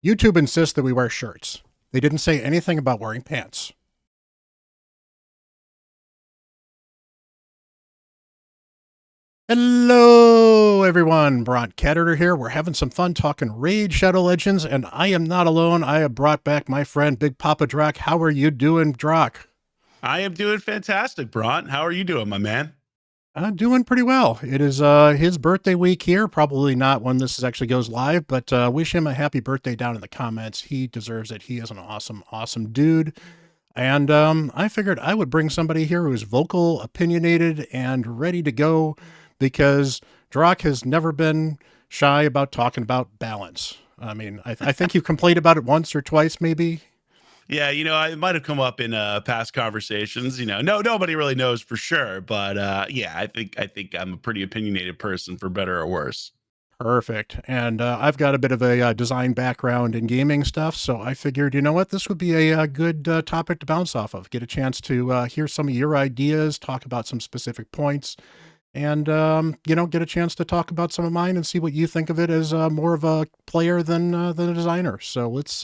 YouTube insists that we wear shirts. They didn't say anything about wearing pants. Hello, everyone. Bront, CatHerder here. We're having some fun talking Raid Shadow Legends, and I am not alone. I have brought back my friend BigPoppaDrock. How are you doing, Drock? I am doing fantastic, Bront. How are you doing, my man? Doing pretty well. It is his birthday week here. Probably not when this actually goes live, but wish him a happy birthday down in the comments. He deserves it. He is an awesome, awesome dude. And I figured I would bring somebody here who's vocal, opinionated, and ready to go because Drock has never been shy about talking about balance. I mean, I think you complained about it once or twice, maybe. Yeah, it might have come up in past conversations. Nobody really knows for sure, but yeah, I think I'm a pretty opinionated person, for better or worse. Perfect. And I've got a bit of a design background in gaming stuff, so I figured, you know what, this would be a good topic to bounce off of. Get a chance to hear some of your ideas, talk about some specific points, and get a chance to talk about some of mine and see what you think of it as more of a player than a designer. So let's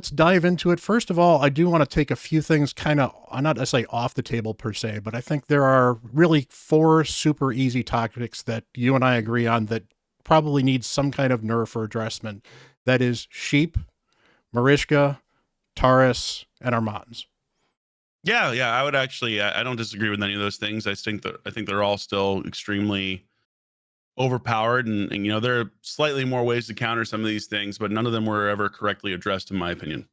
dive into it. First of all, I do want to take a few things kind of not necessarily off the table per se, but I think there are really 4 super easy topics that you and I agree on that probably need some kind of nerf or addressment. That is Sheep, Marishka, Taurus, and Armands. Yeah, I would actually. I don't disagree with any of those things. I think they're all still extremely overpowered, and there are slightly more ways to counter some of these things, but none of them were ever correctly addressed, in my opinion.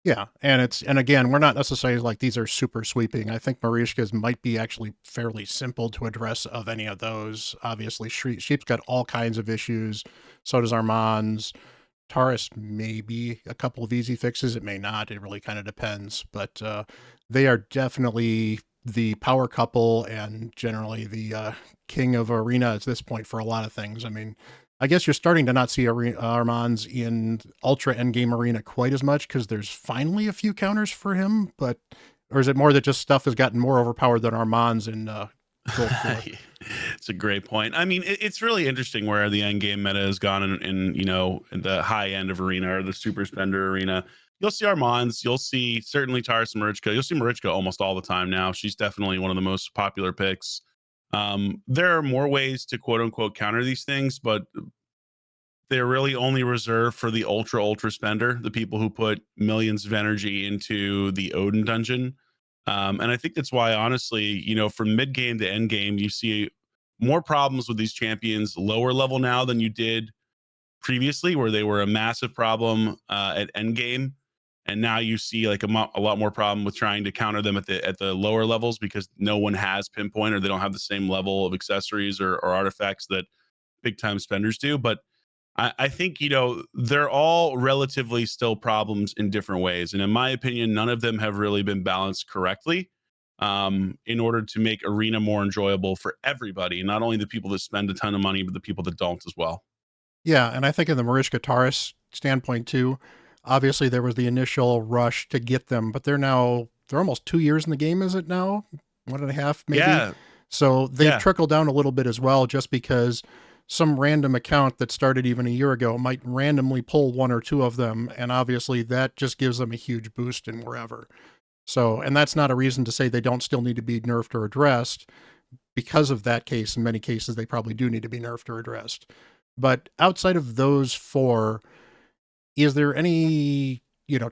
Yeah, and again, we're not necessarily like these are super sweeping. I think Marishka's might be actually fairly simple to address of any of those. Obviously, Sheep's got all kinds of issues. So does Armand's. Taurus maybe a couple of easy fixes. It may not. It really kind of depends. But they are definitely the power couple and generally the king of arena at this point for a lot of things. I mean, I guess you're starting to not see Armands in Ultra Endgame Arena quite as much because there's finally a few counters for him. But or is it more that just stuff has gotten more overpowered than Armands in Gold 4? It's a great point. I mean, it's really interesting where the end game meta has gone in the high end of arena or the super spender arena. You'll see Armands, you'll see certainly Taurus Marichka. You'll see Marichka almost all the time now. She's definitely one of the most popular picks. There are more ways to quote unquote counter these things, but they're really only reserved for the ultra spender, the people who put millions of energy into the Odin dungeon. And I think that's why, honestly, from mid game to end game, you see more problems with these champions lower level now than you did previously, where they were a massive problem at end game. And now you see like a lot more problem with trying to counter them at the lower levels because no one has pinpoint or they don't have the same level of accessories or artifacts that big time spenders do. But I think, they're all relatively still problems in different ways. And in my opinion, none of them have really been balanced correctly in order to make arena more enjoyable for everybody, not only the people that spend a ton of money, but the people that don't as well. Yeah, and I think in the Marishka Taurus standpoint too, obviously there was the initial rush to get them, but they're almost 2 years in the game, is it now? 1.5 maybe. Yeah. So they've Yeah. trickled down a little bit as well, just because some random account that started even a year ago might randomly pull 1 or 2 of them, and obviously that just gives them a huge boost in wherever. So, and that's not a reason to say they don't still need to be nerfed or addressed. Because of that case, in many cases, they probably do need to be nerfed or addressed. But outside of those 4, is there any,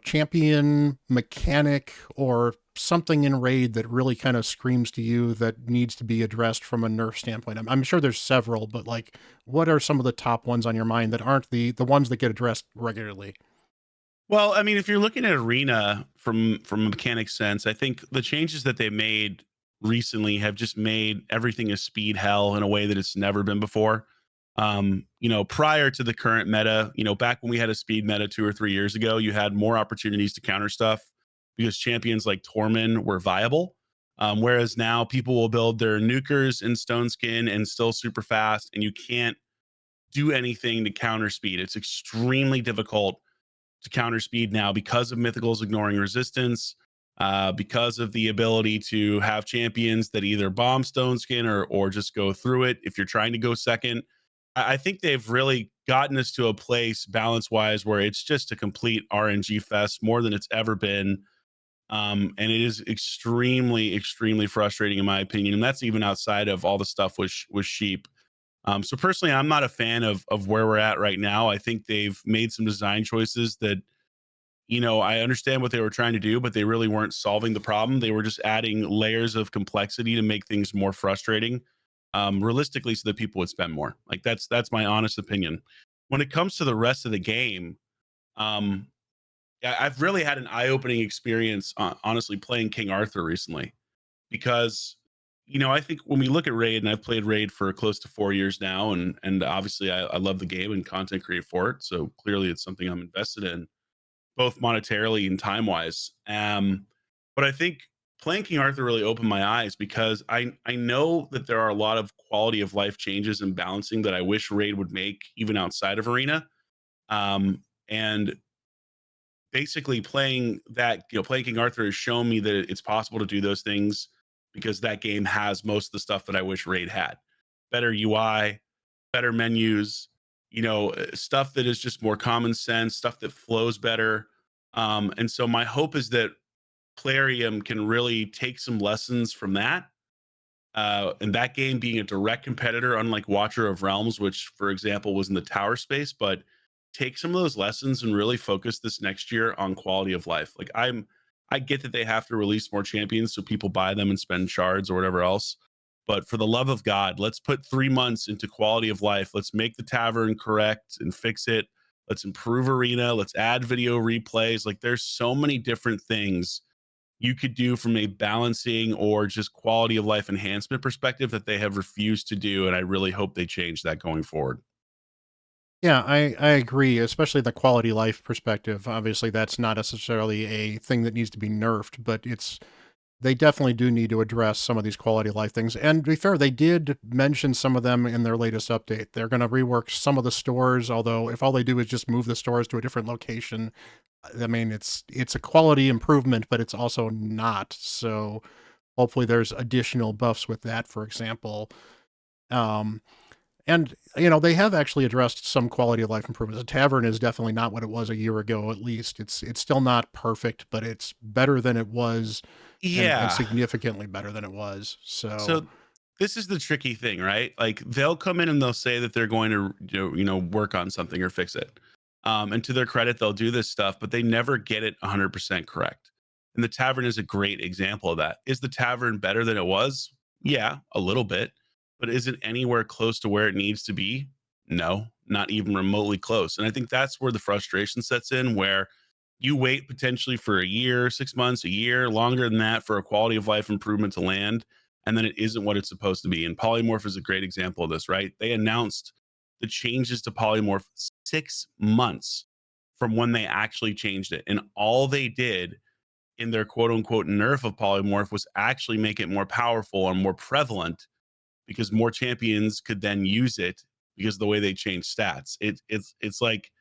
champion mechanic or something in Raid that really kind of screams to you that needs to be addressed from a nerf standpoint? I'm sure there's several, but like, what are some of the top ones on your mind that aren't the ones that get addressed regularly? Well, I mean, if you're looking at arena from a mechanic sense, I think the changes that they made recently have just made everything a speed hell in a way that it's never been before. Prior to the current meta, back when we had a speed meta 2 or 3 years ago, you had more opportunities to counter stuff because champions like Tormund were viable. Whereas now people will build their nukers in Stone Skin and still super fast, and you can't do anything to counter speed. It's extremely difficult to counter speed now because of mythicals ignoring resistance, because of the ability to have champions that either bomb Stone Skin or just go through it if you're trying to go second. I think they've really gotten us to a place balance wise where it's just a complete RNG fest more than it's ever been. And it is extremely, extremely frustrating in my opinion. And that's even outside of all the stuff with sheep. So personally, I'm not a fan of where we're at right now. I think they've made some design choices that, I understand what they were trying to do, but they really weren't solving the problem. They were just adding layers of complexity to make things more frustrating, realistically, so that people would spend more. Like that's my honest opinion. When it comes to the rest of the game, um, I've really had an eye-opening experience, honestly, playing King Arthur recently because I think when we look at Raid, and I've played Raid for close to 4 years now, and obviously I love the game and content create for it, so clearly it's something I'm invested in, both monetarily and time wise. But I think playing King Arthur really opened my eyes because I know that there are a lot of quality of life changes and balancing that I wish Raid would make even outside of Arena. And basically playing King Arthur has shown me that it's possible to do those things because that game has most of the stuff that I wish Raid had. Better UI, better menus, stuff that is just more common sense, stuff that flows better. And so my hope is that Plarium can really take some lessons from that, and that game being a direct competitor, unlike Watcher of Realms, which, for example, was in the tower space, but take some of those lessons and really focus this next year on quality of life. Like I get that they have to release more champions so people buy them and spend shards or whatever else. But for the love of God, let's put 3 months into quality of life. Let's make the tavern correct and fix it. Let's improve arena. Let's add video replays. Like there's so many different things you could do from a balancing or just quality of life enhancement perspective that they have refused to do. And I really hope they change that going forward. Yeah, I agree, especially the quality life perspective. Obviously, that's not necessarily a thing that needs to be nerfed, but they definitely do need to address some of these quality of life things. And to be fair, they did mention some of them in their latest update. They're going to rework some of the stores, although if all they do is just move the stores to a different location, I mean, it's a quality improvement, but it's also not. So hopefully there's additional buffs with that, for example. Um, and they have actually addressed some quality of life improvements. The tavern is definitely not what it was a year ago. At least it's still not perfect, but it's better than it was, and Yeah. significantly better than it was. So So this is the tricky thing, right? Like they'll come in and they'll say that they're going to work on something or fix it. And to their credit, they'll do this stuff, but they never get it 100% correct. And the tavern is a great example of that. Is the tavern better than it was? Yeah, a little bit. But is it anywhere close to where it needs to be? No, not even remotely close. And I think that's where the frustration sets in, where you wait potentially for a year, 6 months, a year, longer than that for a quality of life improvement to land, and then it isn't what it's supposed to be. And polymorph is a great example of this, right? They announced the changes to polymorph 6 months from when they actually changed it. And all they did in their quote unquote nerf of polymorph was actually make it more powerful and more prevalent because more champions could then use it because of the way they changed stats. It's like,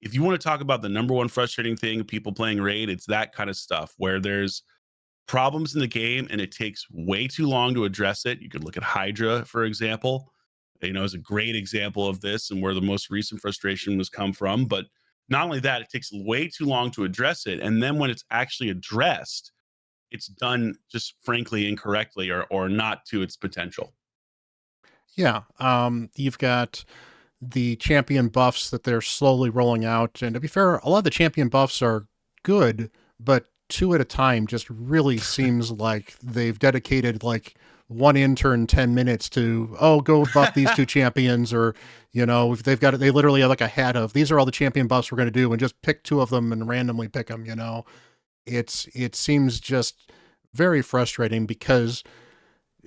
if you want to talk about the number one frustrating thing people playing raid, it's that kind of stuff where there's problems in the game and it takes way too long to address it. You could look at Hydra, for example, is a great example of this and where the most recent frustration was come from. But not only that, it takes way too long to address it. And then when it's actually addressed, it's done just frankly incorrectly or not to its potential. yeah, you've got the champion buffs that they're slowly rolling out. And to be fair, a lot of the champion buffs are good, but two at a time just really seems like they've dedicated like one intern 10 minutes to, oh, go buff these two champions, or if they've got it, they literally have like a hat of, these are all the champion buffs we're going to do, and just pick two of them and randomly pick them. It seems just very frustrating because,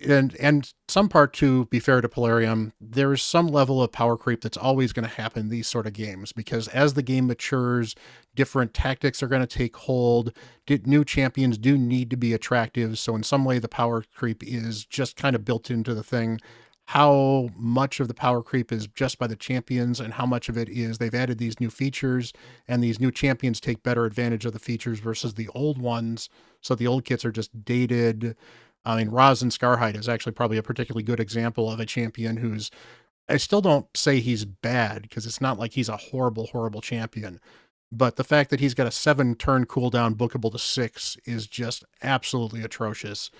and some part, to be fair to Polarium, there's some level of power creep that's always going to happen in these sort of games, because as the game matures, different tactics are going to take hold. New champions do need to be attractive, so in some way the power creep is just kind of built into the thing. How much of the power creep is just by the champions, and how much of it is they've added these new features, and these new champions take better advantage of the features versus the old ones, so the old kits are just dated. I mean, Roz and Scarhide is actually probably a particularly good example of a champion who's I still don't say he's bad because it's not like he's a horrible, horrible champion. But the fact that he's got a 7-turn cooldown bookable to 6 is just absolutely atrocious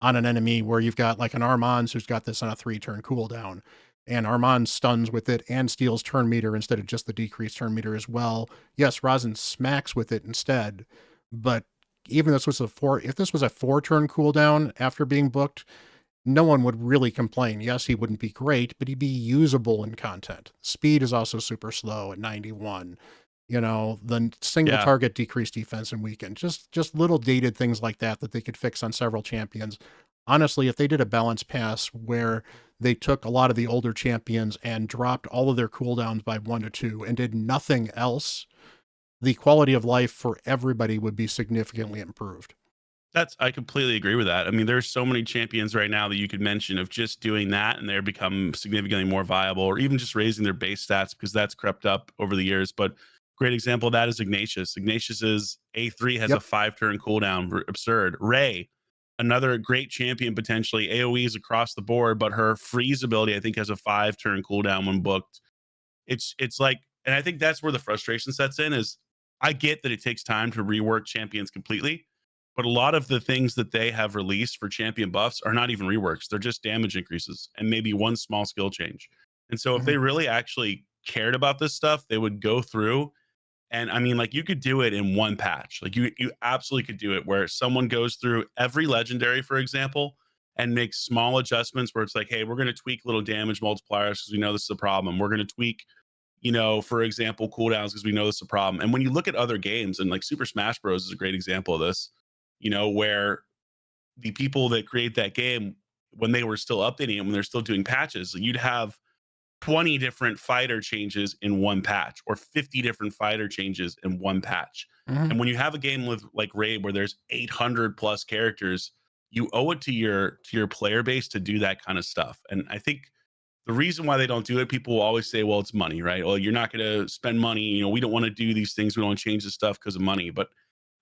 on an enemy where you've got like an Armand's who's got this on a 3-turn cooldown. And Armand stuns with it and steals turn meter instead of just the decreased turn meter as well. Yes, Rosin smacks with it instead, but even if this was a 4-turn cooldown after being booked, no one would really complain. Yes, he wouldn't be great, but he'd be usable in content. Speed is also super slow at 91. The single Yeah. target decreased defense and weakened. Just little dated things like that they could fix on several champions. Honestly, if they did a balance pass where they took a lot of the older champions and dropped all of their cooldowns by 1 to 2 and did nothing else, the quality of life for everybody would be significantly improved. I completely agree with that. I mean, there's so many champions right now that you could mention of just doing that and they're become significantly more viable, or even just raising their base stats because that's crept up over the years. But great example of that is Ignatius. Ignatius's A3 has a Yep. 5-turn cooldown. Absurd. Ray, another great champion potentially. AoE is across the board, but her freeze ability I think has a 5-turn cooldown when booked. It's like, and I think that's where the frustration sets in. Is I get that it takes time to rework champions completely, but a lot of the things that they have released for champion buffs are not even reworks. They're just damage increases and maybe one small skill change. And so if Mhm. they really actually cared about this stuff, they would go through, and I mean, like, you could do it in one patch. Like you absolutely could do it where someone goes through every legendary, for example, and makes small adjustments where it's like, hey, we're going to tweak little damage multipliers because we know this is a problem. We're going to tweak, for example, cooldowns because we know this is a problem. And when you look at other games, and like Super Smash Bros is a great example of this, where the people that create that game, when they were still updating it, when they're still doing patches, you'd have 20 different fighter changes in one patch or 50 different fighter changes in one patch. Mhm. And when you have a game with like Raid where there's 800 plus characters, you owe it to your player base to do that kind of stuff. And I think the reason why they don't do it, people will always say, well, it's money, right? Well, you're not going to spend money. We don't want to do these things. We don't want to change the stuff because of money. But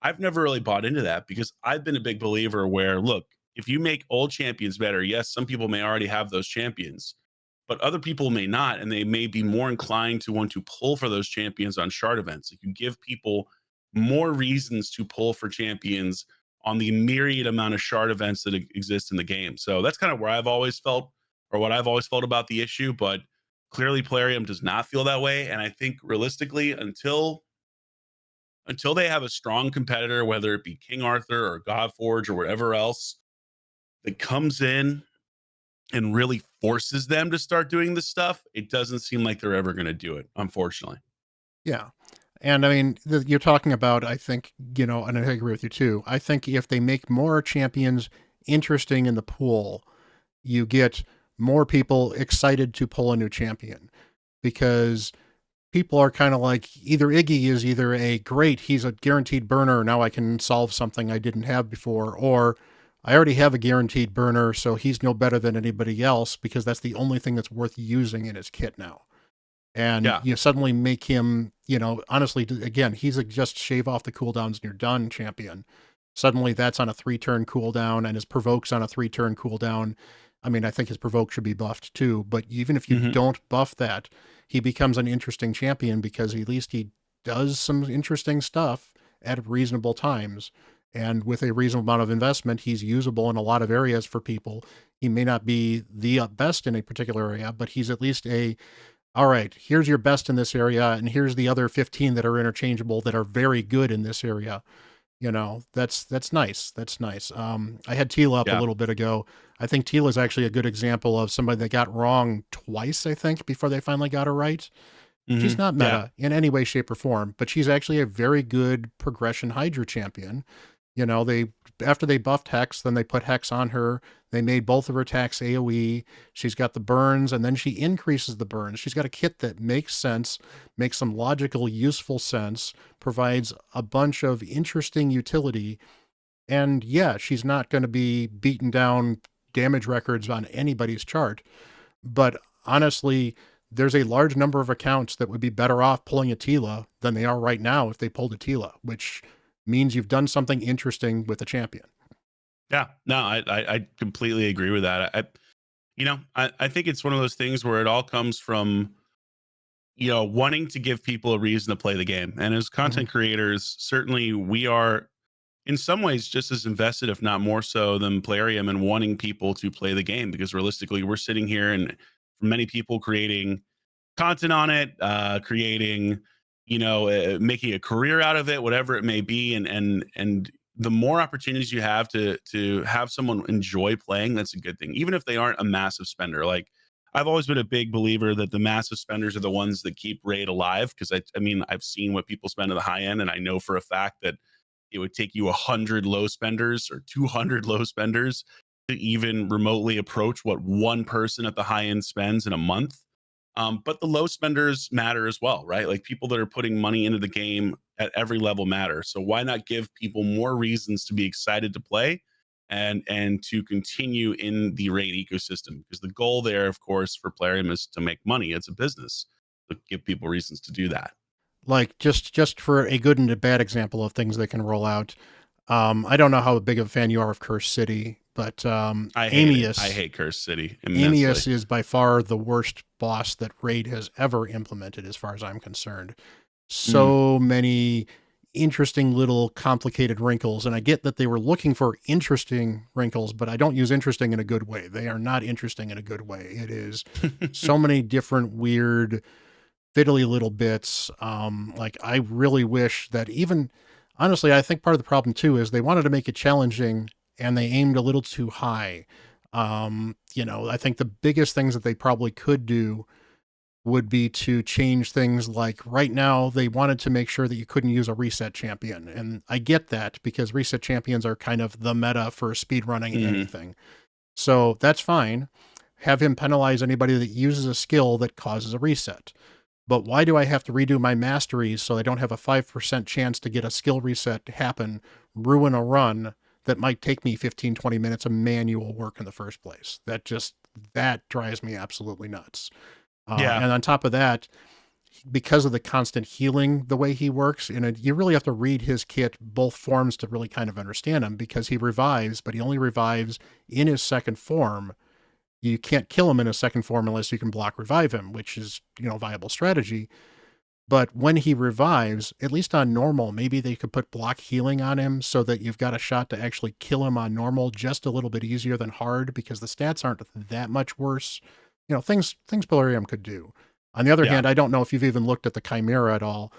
I've never really bought into that because I've been a big believer where, look, if you make old champions better, yes, some people may already have those champions, but other people may not. And they may be more inclined to want to pull for those champions on shard events. If you give people more reasons to pull for champions on the myriad amount of shard events that exist in the game. So that's kind of where I've always felt, or what I've always felt about the issue. But clearly, Plarium does not feel that way. And I think realistically, until they have a strong competitor, whether it be King Arthur or Godforge or whatever else, that comes in and really forces them to start doing this stuff, it doesn't seem like they're ever going to do it, unfortunately. Yeah. And I mean, you're talking about, I think, and I agree with you too. I think if they make more champions interesting in the pool, you get more people excited to pull a new champion because people are kind of like either Iggy is either a great, he's a guaranteed burner, now I can solve something I didn't have before, or I already have a guaranteed burner, so he's no better than anybody else because that's the only thing that's worth using in his kit now. And Yeah. you suddenly make him, honestly, again, he's a just shave off the cooldowns and you're done champion. Suddenly that's on a 3-turn cooldown and his provoke's on a 3-turn cooldown. I mean, I think his provoke should be buffed too, but even if you Hmm. don't buff that, he becomes an interesting champion because at least he does some interesting stuff at reasonable times. And with a reasonable amount of investment, he's usable in a lot of areas for people. He may not be the best in a particular area, but he's at least all right, here's your best in this area, and here's the other 15 that are interchangeable that are very good in this area. That's nice. That's nice. I had Tila up a Yeah. little bit ago. I think Tila is actually a good example of somebody that got wrong twice, I think, before they finally got her right. Hmm. She's not Yeah. meta in any way, shape, or form, but she's actually a very good progression Hydra champion. They after they buffed Hex, then they put Hex on her. They made both of her attacks AoE. She's got the burns, and then she increases the burns. She's got a kit that makes sense, makes some logical, useful sense, provides a bunch of interesting utility. And yeah, she's not going to be beating down damage records on anybody's chart. But honestly, there's a large number of accounts that would be better off pulling a Tila than they are right now if they pulled a Tila, which means you've done something interesting with a champion. Yeah. No, I completely agree with that. I think it's one of those things where it all comes from, wanting to give people a reason to play the game. And as Mhm. content creators, certainly we are in some ways just as invested, if not more so, than Plarium in wanting people to play the game, because realistically, we're sitting here and for many people creating content on it, creating, making a career out of it, whatever it may be, and the more opportunities you have to have someone enjoy playing, that's a good thing, even if they aren't a massive spender. Like I've always been a big believer that the massive spenders are the ones that keep raid alive, because I mean I've seen what people spend at the high end, and I know for a fact that it would take you 100 low spenders or 200 low spenders to even remotely approach what one person at the high end spends in a month. But the low spenders matter as well, right? Like people that are putting money into the game at every level matter. So why not give people more reasons to be excited to play and to continue in the raid ecosystem? Because the goal there, of course, for Plarium is to make money. It's a business. So give people reasons to do that. Like just for a good and a bad example of things they can roll out. I don't know how big of a fan you are of Curse City, but I hate it. I Amius hate Curse City immensely. Amius is by far the worst boss that Raid has ever implemented, as far as I'm concerned. Mm, So many interesting little complicated wrinkles, and I get that they were looking for interesting wrinkles, but I don't use interesting in a good way. They are not interesting in a good way. It is so many different weird fiddly little bits. Like I really wish that even honestly, I think part of the problem too is they wanted to make it challenging and they aimed a little too high. I think the biggest things that they probably could do would be to change things like right now they wanted to make sure that you couldn't use a reset champion. And I get that because reset champions are kind of the meta for speed running mhm. anything. So that's fine. Have him penalize anybody that uses a skill that causes a reset. But why do I have to redo my masteries so I don't have a 5% chance to get a skill reset to happen, ruin a run that might take me 15, 20 minutes of manual work in the first place? That drives me absolutely nuts. Yeah. And on top of that, because of the constant healing, the way he works, you really have to read his kit both forms to really kind of understand him because he revives, but he only revives in his second form. You can't kill him in his second form unless you can block revive him, which is, a viable strategy. But when he revives, at least on normal, maybe they could put block healing on him so that you've got a shot to actually kill him on normal just a little bit easier than hard because the stats aren't that much worse. Things Polarium could do. On the other Yeah. hand, I don't know if you've even looked at the Chimera at all.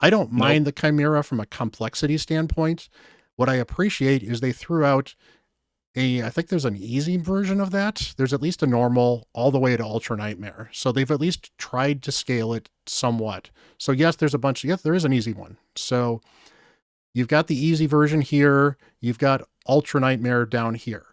I don't mind Nope. the Chimera from a complexity standpoint. What I appreciate is they threw out I think there's an easy version of that. There's at least a normal all the way to Ultra Nightmare. So they've at least tried to scale it somewhat. So yes, yes, there is an easy one. So you've got the easy version here. You've got Ultra Nightmare down here.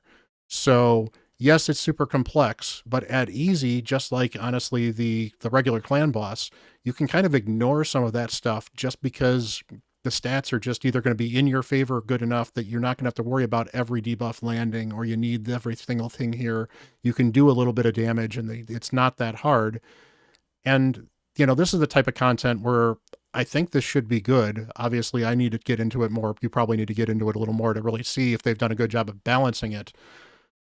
So yes, it's super complex, but at easy, just like honestly the regular clan boss, you can kind of ignore some of that stuff just because the stats are just either going to be in your favor good enough that you're not going to have to worry about every debuff landing or you need every single thing here. You can do a little bit of damage and it's not that hard. And, this is the type of content where I think this should be good. Obviously, I need to get into it more. You probably need to get into it a little more to really see if they've done a good job of balancing it.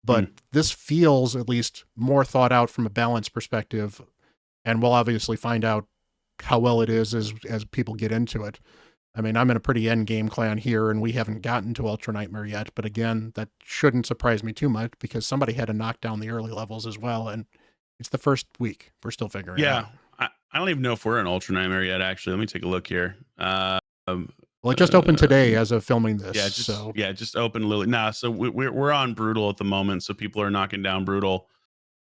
But Mm. this feels at least more thought out from a balance perspective. And we'll obviously find out how well it is as people get into it. I mean, I'm in a pretty end game clan here, and we haven't gotten to Ultra Nightmare yet. But again, that shouldn't surprise me too much because somebody had to knock down the early levels as well. And it's the first week. We're still figuring it Yeah. out. I don't even know if we're in Ultra Nightmare yet, actually. Let me take a look here. Um, Well, it just opened today um, as of filming this. So, yeah, just open Lily. Nah, so we're on Brutal at the moment, so people are knocking down Brutal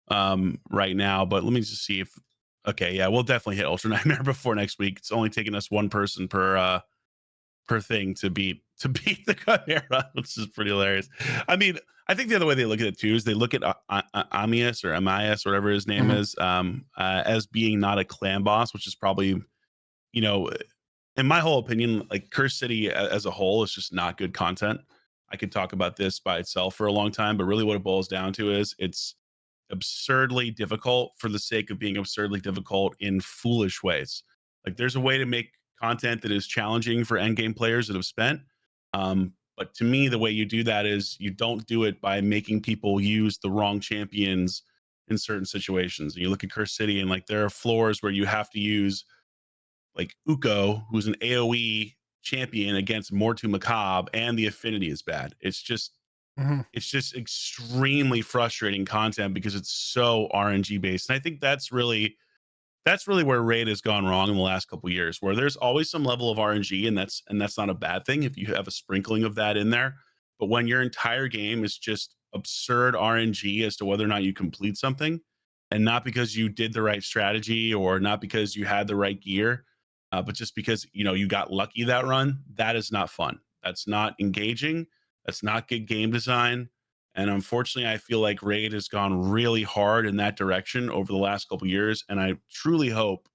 right now. But let me just see if okay, yeah, we'll definitely hit Ultra Nightmare before next week. It's only taking us one person per thing to beat the Chimera, which is pretty hilarious. I mean, I think the other way they look at it too is they look at Amius or Amias, whatever his name mhm. is, as being not a clan boss, which is probably, you know, in my whole opinion, like Curse City as a whole is just not good content. I could talk about this by itself for a long time, but really what it boils down to is it's absurdly difficult for the sake of being absurdly difficult in foolish ways. Like there's a way to make content that is challenging for endgame players that have spent. But to me, the way you do that is you don't do it by making people use the wrong champions in certain situations. You look at Curse City, and like there are floors where you have to use like Uko, who's an AoE champion against Mortu Macabre, and the affinity is bad. Mhm. It's just extremely frustrating content because it's so RNG based. And I think that's really where Raid has gone wrong in the last couple of years, where there's always some level of RNG, and that's not a bad thing if you have a sprinkling of that in there. But when your entire game is just absurd RNG as to whether or not you complete something, and not because you did the right strategy or not because you had the right gear, but just because you got lucky that run, that is not fun. That's not engaging. That's not good game design. And unfortunately, I feel like Raid has gone really hard in that direction over the last couple years. And I truly hope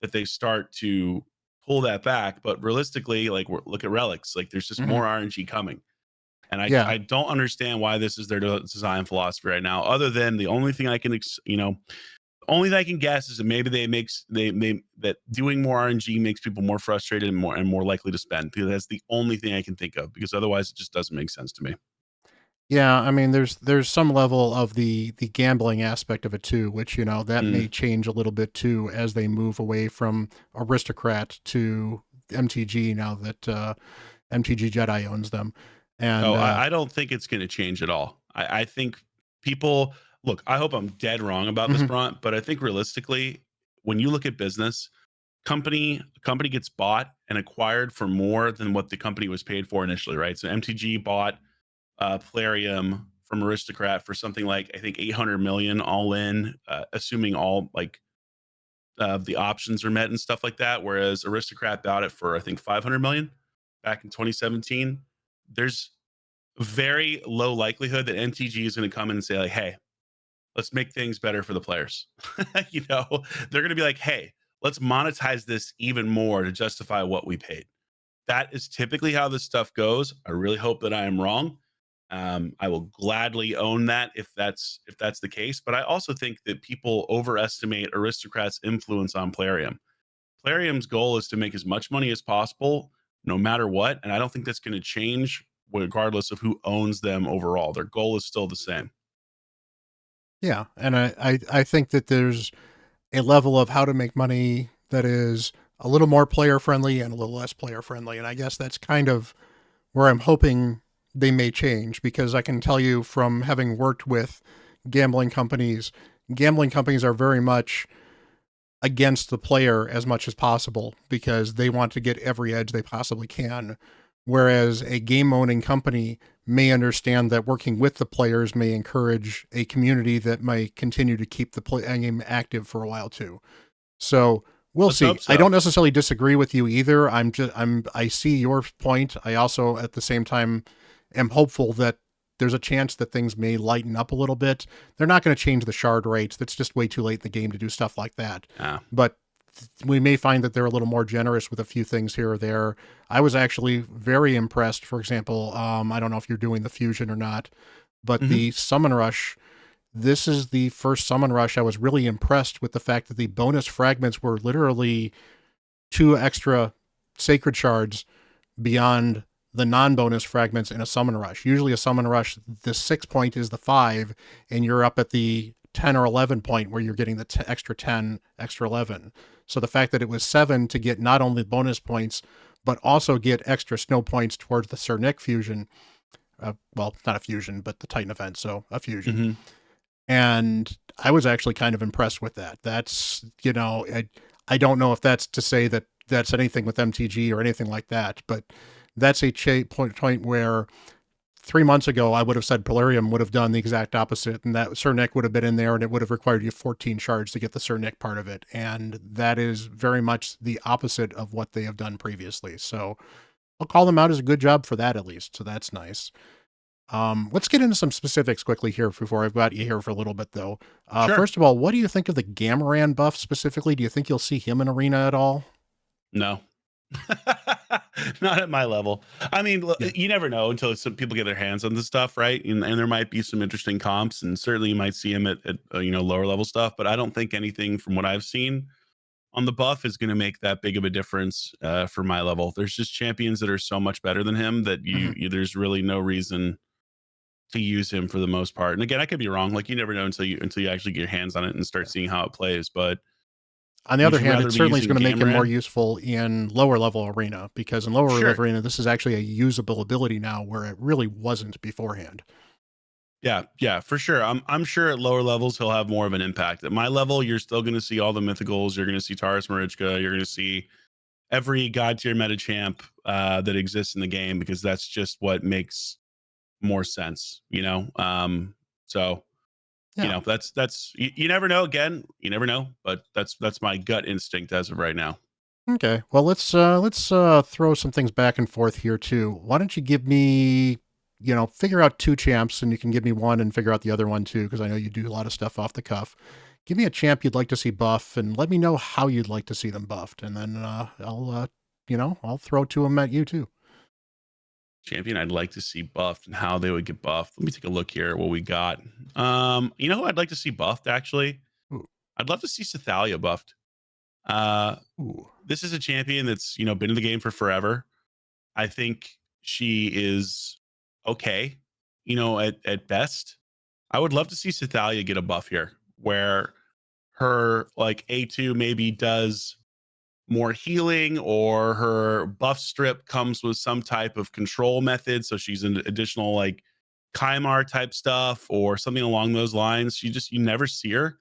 that they start to pull that back. But realistically, like look at Relics, like there's just Mhm. more RNG coming. And Yeah. I don't understand why this is their design philosophy right now, other than the only thing I can, only thing I can guess is that maybe they that doing more RNG makes people more frustrated and more likely to spend, because that's the only thing I can think of, because otherwise it just doesn't make sense to me. Yeah, I mean, there's some level of the gambling aspect of it too, which that Mm. may change a little bit too as they move away from Aristocrat to MTG now that MTG Jedi owns them, Oh, and I don't think it's going to change at all. I think people look. I hope I'm dead wrong about this, mhm, Bront, but I think realistically, when you look at business, company gets bought and acquired for more than what the company was paid for initially, right? So MTG bought Plarium from Aristocrat for something like I think 800 million all in, assuming all like the options are met and stuff like that. Whereas Aristocrat bought it for I think 500 million back in 2017. There's very low likelihood that MTG is going to come in and say like, "Hey, let's make things better for the players." They're going to be like, "Hey, let's monetize this even more to justify what we paid." That is typically how this stuff goes. I really hope that I am wrong. I will gladly own that if that's the case. But I also think that people overestimate Aristocrat's influence on Plarium. Plarium's goal is to make as much money as possible, no matter what, and I don't think that's going to change regardless of who owns them overall. Their goal is still the same. yeah, and I think that there's a level of how to make money that is a little more player friendly and a little less player friendly, and I guess that's kind of where I'm hoping they may change, because I can tell you from having worked with gambling companies, gambling companies are very much against the player as much as possible because they want to get every edge they possibly can. Whereas a game owning company may understand that working with the players may encourage a community that might continue to keep the game active for a while too. So we'll Let's see. hope I so. don't necessarily disagree with you either. I see your point. I also at the same time am hopeful that there's a chance that things may lighten up a little bit. They're not going to change the shard rates. That's just way too late in the game to do stuff like that. Yeah. But we may find that they're a little more generous with a few things here or there. I was actually very impressed. For example, I don't know if you're doing the fusion or not, but Hmm. the summon rush, this is the first summon rush I was really impressed with the fact that the bonus fragments were literally 2 extra sacred shards beyond the non-bonus fragments in a summon rush. Usually a summon rush, the 6 point is the 5, and you're up at the 10 or 11 point where you're getting the extra 10, extra 11. So the fact that it was 7 to get not only bonus points, but also get extra snow points towards the Sir Nick fusion. Well, not a fusion, but the Titan event, so a fusion. Hmm. And I was actually kind of impressed with that. That's, I don't know if that's to say that that's anything with MTG or anything like that, but that's a point where 3 months ago I would have said Polarium would have done the exact opposite, and that Sir Nick would have been in there, and it would have required you 14 shards to get the Sir Nick part of it, and that is very much the opposite of what they have done previously. So I'll call them out as a good job for that at least. So that's nice. Let's get into some specifics quickly here before I've got you here for a little bit, though. Sure. First of all, what do you think of the Gamuran buff specifically? Do you think you'll see him in Arena at all? No. Not at my level. I mean, Yeah. you never know until some people get their hands on this stuff, right? And there might be some interesting comps, and certainly you might see him at lower level stuff. But I don't think anything from what I've seen on the buff is going to make that big of a difference for my level. There's just champions that are so much better than him that there's really no reason to use him for the most part. And again, I could be wrong. Like you never know until you actually get your hands on it and start seeing how it plays. But On the would other you hand, rather it be certainly is using going to make him more Gamuran? useful in lower level arena, because in lower Sure. level arena, this is actually a usable ability now where it really wasn't beforehand. Yeah, for sure. I'm sure at lower levels he'll have more of an impact. At my level, you're still going to see all the mythicals. You're going to see Taurus Marichka. You're going to see every god tier meta champ that exists in the game because that's just what makes more sense. So Yeah. that's you never know. Again, you never know, but that's my gut instinct as of right now. Okay. Well, let's throw some things back and forth here too. Why don't you give me, figure out two champs, and you can give me one and figure out the other one too, because I know you do a lot of stuff off the cuff. Give me a champ you'd like to see buff, and let me know how you'd like to see them buffed, and then I'll throw two of them at you too. Champion I'd like to see buffed and how they would get buffed. Let me take a look here at what we got. You know who I'd like to see buffed actually? Ooh. I'd love to see Sathalia buffed. Uh, Ooh. this is a champion that's been in the game for forever. I think she is okay, at best. I would love to see Sathalia get a buff here, where her like A2 maybe does more healing, or her buff strip comes with some type of control method, so she's an additional like Kymar type stuff or something along those lines. You never see her,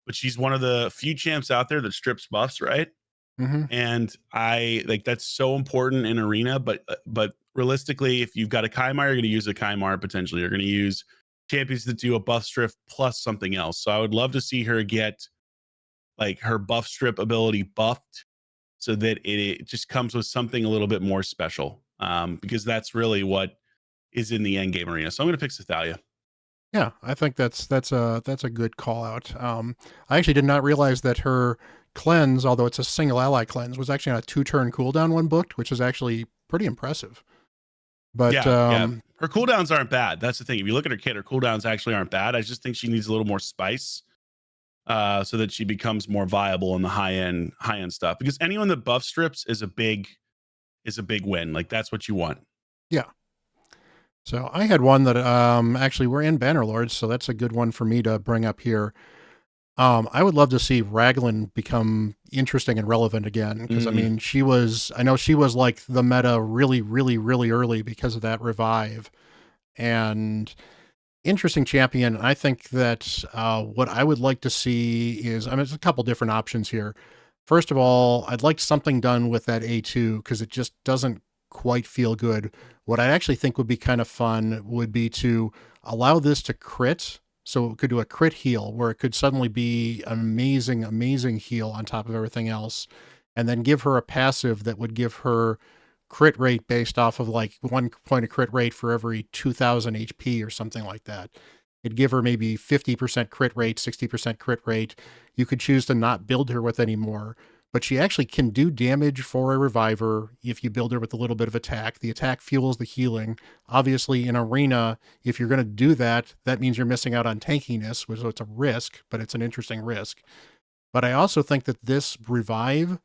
but she's one of the few champs out there that strips buffs, right? Mm-hmm. And I like that's so important in arena. But realistically, if you've got a Kymar, you're going to use a Kymar potentially. You're going to use champions that do a buff strip plus something else. So I would love to see her get like her buff strip ability buffed so that it just comes with something a little bit more special. Because that's really what is in the end game arena. So I'm going to pick Sathalia. Yeah, I think that's a good call out. I actually did not realize that her cleanse, although it's a single ally cleanse, was actually on a 2-turn cooldown when booked, which is actually pretty impressive. But Yeah. Her cooldowns aren't bad. That's the thing. If you look at her kit, her cooldowns actually aren't bad. I just think she needs a little more spice so that she becomes more viable in the high end stuff. Because anyone that buff strips is a big win. Like that's what you want. yeah, so I had one that actually we're in Bannerlords, so that's a good one for me to bring up here. I would love to see Raglan become interesting and relevant again, because I mean, I know she was like the meta really, really, really early because of that revive, and interesting champion. I think that what I would like to see is, I mean, there's a couple different options here. First of all, I'd like something done with that A2 because it just doesn't quite feel good. What I actually think would be kind of fun would be to allow this to crit. So it could do a crit heal where it could suddenly be an amazing, amazing heal on top of everything else. And then give her a passive that would give her crit rate based off of like 1 point of crit rate for every 2000 HP or something like that. It'd give her maybe 50% crit rate, 60% crit rate. You could choose to not build her with any more, but she actually can do damage for a reviver if you build her with a little bit of attack. The attack fuels the healing. Obviously, in arena, if you're going to do that, that means you're missing out on tankiness, so it's a risk, but it's an interesting risk. But I also think that this revive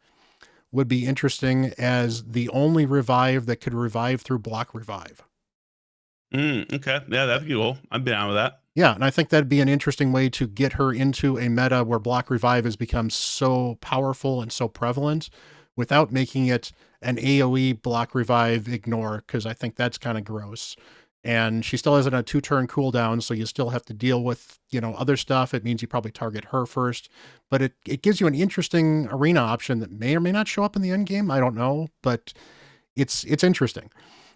would be interesting as the only revive that could revive through block revive. Okay. Yeah, that'd be cool. I'm down with that. Yeah, and I think that'd be an interesting way to get her into a meta where block revive has become so powerful and so prevalent without making it an AoE block revive ignore, because I think that's kind of gross. And she still has a 2-turn cooldown, so you still have to deal with, other stuff. It means you probably target her first. But it gives you an interesting arena option that may or may not show up in the end game. I don't know, but it's interesting.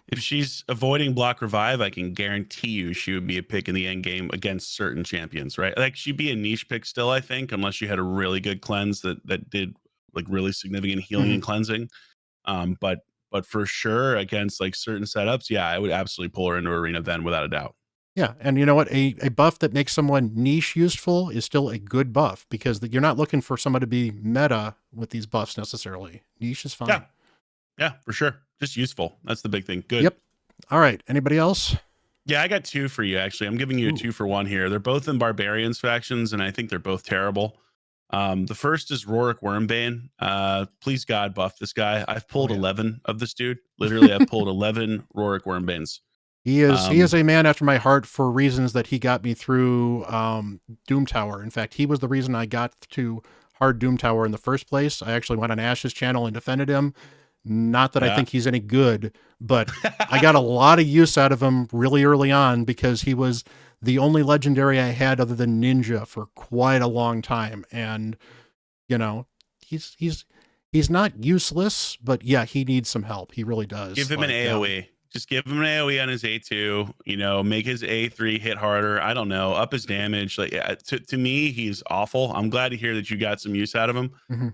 If she's avoiding block revive, I can guarantee you she would be a pick in the end game against certain champions, right? Like she'd be a niche pick still, I think, unless you had a really good cleanse that did like really significant healing and cleansing. But for sure against like certain setups, yeah, I would absolutely pull her into arena then without a doubt. Yeah, and you know what? A buff that makes someone niche useful is still a good buff, because you're not looking for someone to be meta with these buffs necessarily. Niche is fine. Yeah, for sure. Just useful. That's the big thing. Good. Yep. All right. Anybody else? Yeah, I got two for you actually. I'm giving you a 2 for 1 here. They're both in barbarians factions, and I think they're both terrible. The first is Rorik Wormbane. Please God, buff this guy. I've Oh pulled yeah. 11 of this dude. Literally, I've pulled 11 Rorik Wormbanes. He is a man after my heart for reasons that he got me through Doom Tower. In fact, he was the reason I got to hard Doom Tower in the first place. I actually went on Ash's channel and defended him. Not that I Yeah. think he's any good, but I got a lot of use out of him really early on because he was the only legendary I had other than Ninja for quite a long time. And, you know, he's he's he's not useless, but yeah, he needs some help. He really Give does. him an Like, AoE. Just give him an AoE on his A2. You know, make his A3 hit harder. I don't know, up his damage. Like to me, he's awful. I'm glad to hear that you got some use out of him. mhm.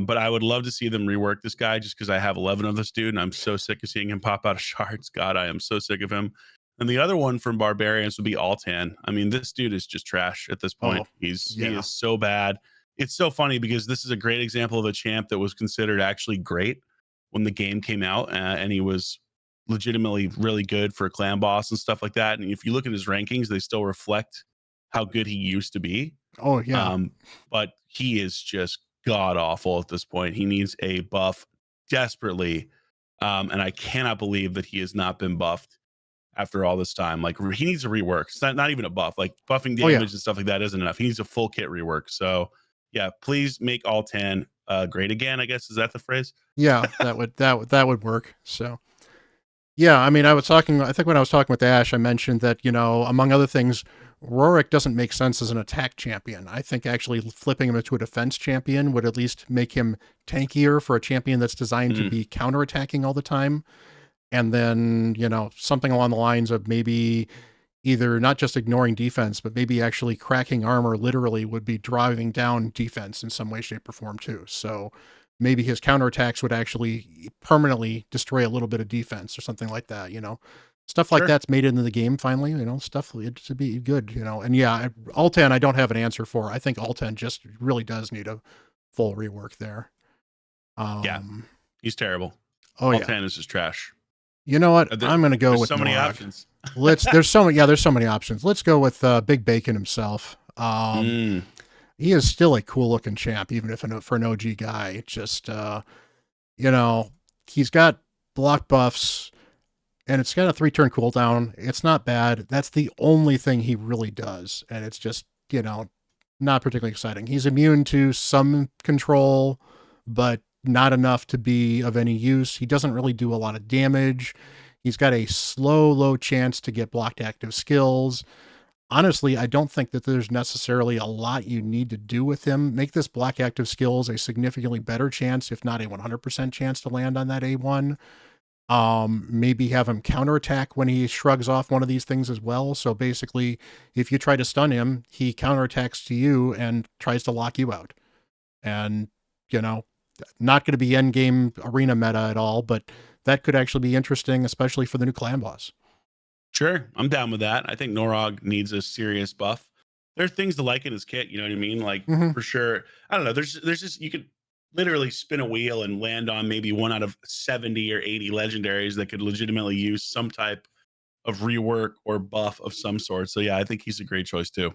But I would love to see them rework this guy just because I have 11 of this dude and I'm so sick of seeing him pop out of shards. God, I am so sick of him. And the other one from Barbarians would be Altan. I mean, this dude is just trash at this point. Oh, He yeah. is so bad. It's so funny because this is a great example of a champ that was considered actually great when the game came out, and he was legitimately really good for a clan boss and stuff like that. And if you look at his rankings, they still reflect how good he used to be. Oh, yeah. Um, but he is just god awful at this point. He needs a buff desperately. And I cannot believe that he has not been buffed after all this time. Like he needs a rework. It's not even a buff. Like buffing Oh, yeah. damage and stuff like that isn't enough. He needs a full kit rework. So yeah, please make all 10 great again, I guess. Is that the phrase? Yeah, that would work. So, yeah, I mean, I think when I was talking with Ash, I mentioned that, among other things, Rorik doesn't make sense as an attack champion. I think actually flipping him into a defense champion would at least make him tankier for a champion that's designed to Mm, be counterattacking all the time. And then, something along the lines of maybe either not just ignoring defense, but maybe actually cracking armor literally would be driving down defense in some way, shape, or form too. So maybe his counterattacks would actually permanently destroy a little bit of defense or something like that, Stuff like sure. that's made it into the game finally, stuff to be good, And yeah, Altan I don't have an answer for. I think Altan just really does need a full rework there. Yeah, Um, he's terrible. oh All yeah. 10 is just trash. You know what? I'm going to go There's with so many Norog. options. There's so many options. Let's go with Big Bacon himself. Mm, He is still a cool looking champ, even if for an OG guy. Just you know, he's got block buffs and it's got a 3-turn cooldown. It's not bad. That's the only thing he really does, and it's just not particularly exciting. He's immune to some control, but not enough to be of any use. He doesn't really do a lot of damage. He's got a slow, low chance to get blocked active skills. Honestly, I don't think that there's necessarily a lot you need to do with him. Make this block active skills a significantly better chance, if not a 100% chance to land on that A1. Maybe have him counterattack when he shrugs off one of these things as well. So basically, if you try to stun him, he counterattacks to you and tries to lock you out. And, you know, not going to be end game arena meta at all, but that could actually be interesting, especially for the new clan boss. sure. I'm down with that. I think Norog needs a serious buff. There are things to like in his kit, you know what I mean? Like Mm-hmm. for sure. I don't know. There's just you could literally spin a wheel and land on maybe one out of 70 or 80 legendaries that could legitimately use some type of rework or buff of some sort. So yeah, I think he's a great choice too.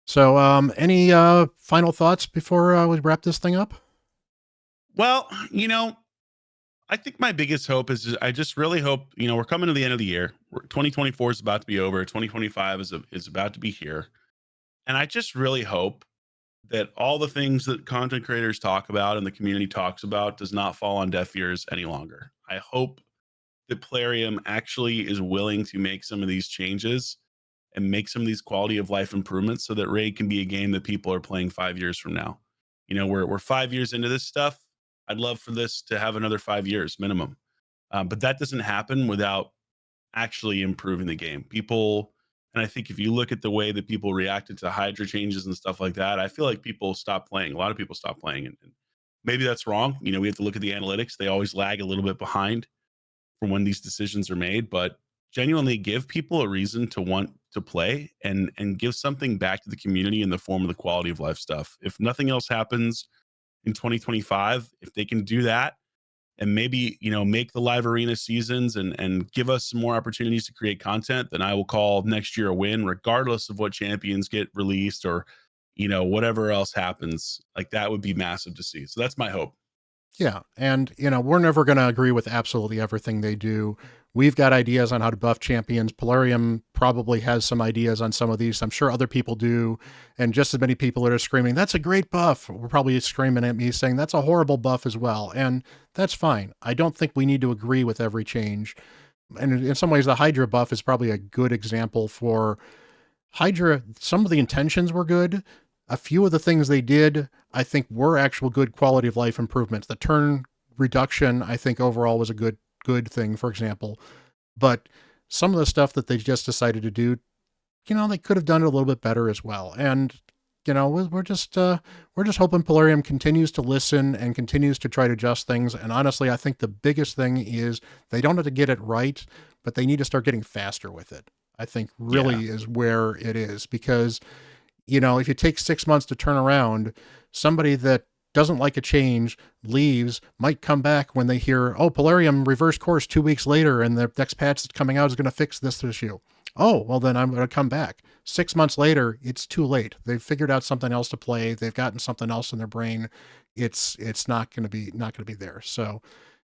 So, any final thoughts before we wrap this thing up? Well, I think my biggest hope is I just really hope, we're coming to the end of the year. 2024 is about to be over. 2025 is about to be here. And I just really hope that all the things that content creators talk about and the community talks about does not fall on deaf ears any longer. I hope that Plarium actually is willing to make some of these changes and make some of these quality of life improvements so that Raid can be a game that people are playing 5 years from now. We're 5 years into this stuff. I'd love for this to have another 5 years minimum. But that doesn't happen without actually improving the game. People, and I think if you look at the way that people reacted to Hydra changes and stuff like that, I feel like people stop playing. A lot of people stop playing, and maybe that's wrong. We have to look at the analytics. They always lag a little bit behind from when these decisions are made, but genuinely give people a reason to want to play and give something back to the community in the form of the quality of life stuff. If nothing else happens in 2025, if they can do that and maybe make the live arena seasons and give us some more opportunities to create content, then I will call next year a win, regardless of what champions get released or whatever else happens, like that would be massive to see. So that's my hope. Yeah. And, we're never going to agree with absolutely everything they do. We've got ideas on how to buff champions. Polarium probably has some ideas on some of these. I'm sure other people do. And just as many people that are screaming, that's a great buff, we're probably screaming at me saying that's a horrible buff as well. And that's fine. I don't think we need to agree with every change. And in some ways, the Hydra buff is probably a good example for Hydra. Some of the intentions were good. A few of the things they did, I think, were actual good quality of life improvements. The turn reduction, I think, overall was a good thing, for example. But some of the stuff that they just decided to do, they could have done it a little bit better as well. And we're just hoping Polarium continues to listen and continues to try to adjust things. And honestly, I think the biggest thing is they don't have to get it right, but they need to start getting faster with it. I think really is where it is, because if you take 6 months to turn around, somebody that doesn't like a change, leaves, might come back when they hear, oh, Polarium reverse course 2 weeks later and the next patch that's coming out is going to fix this issue. Oh, well, then I'm going to come back. 6 months later, it's too late. They've figured out something else to play. They've gotten something else in their brain. It's not going to be there. So,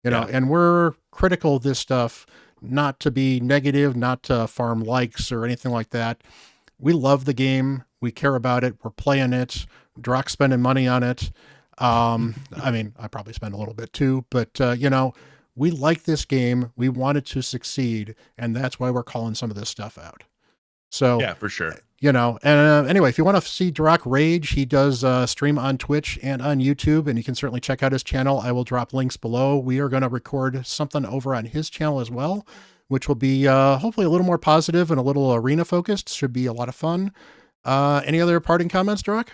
and we're critical of this stuff, not to be negative, not to farm likes or anything like that. We love the game. We care about it. We're playing it. Drock's spending money on it. I mean, I probably spend a little bit too, but we like this game. We want it to succeed, and that's why we're calling some of this stuff out. So yeah, for sure. Anyway, if you want to see Drock rage, he does stream on Twitch and on YouTube, and you can certainly check out his channel. I will drop links below. We are going to record something over on his channel as well, which will be hopefully a little more positive and a little arena focused. Should be a lot of fun. Any other parting comments, Drock?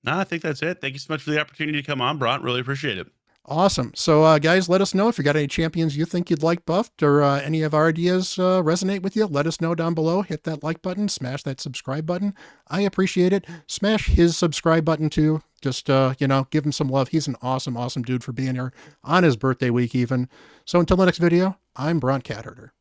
No, I think that's it. Thank you so much for the opportunity to come on, Bront. Really appreciate it. Awesome. So, guys, let us know if you got any champions you think you'd like buffed, or any of our ideas resonate with you. Let us know down below. Hit that like button. Smash that subscribe button. I appreciate it. Smash his subscribe button too. Just, give him some love. He's an awesome, awesome dude for being here on his birthday week even. So until the next video, I'm Bront CatHerder.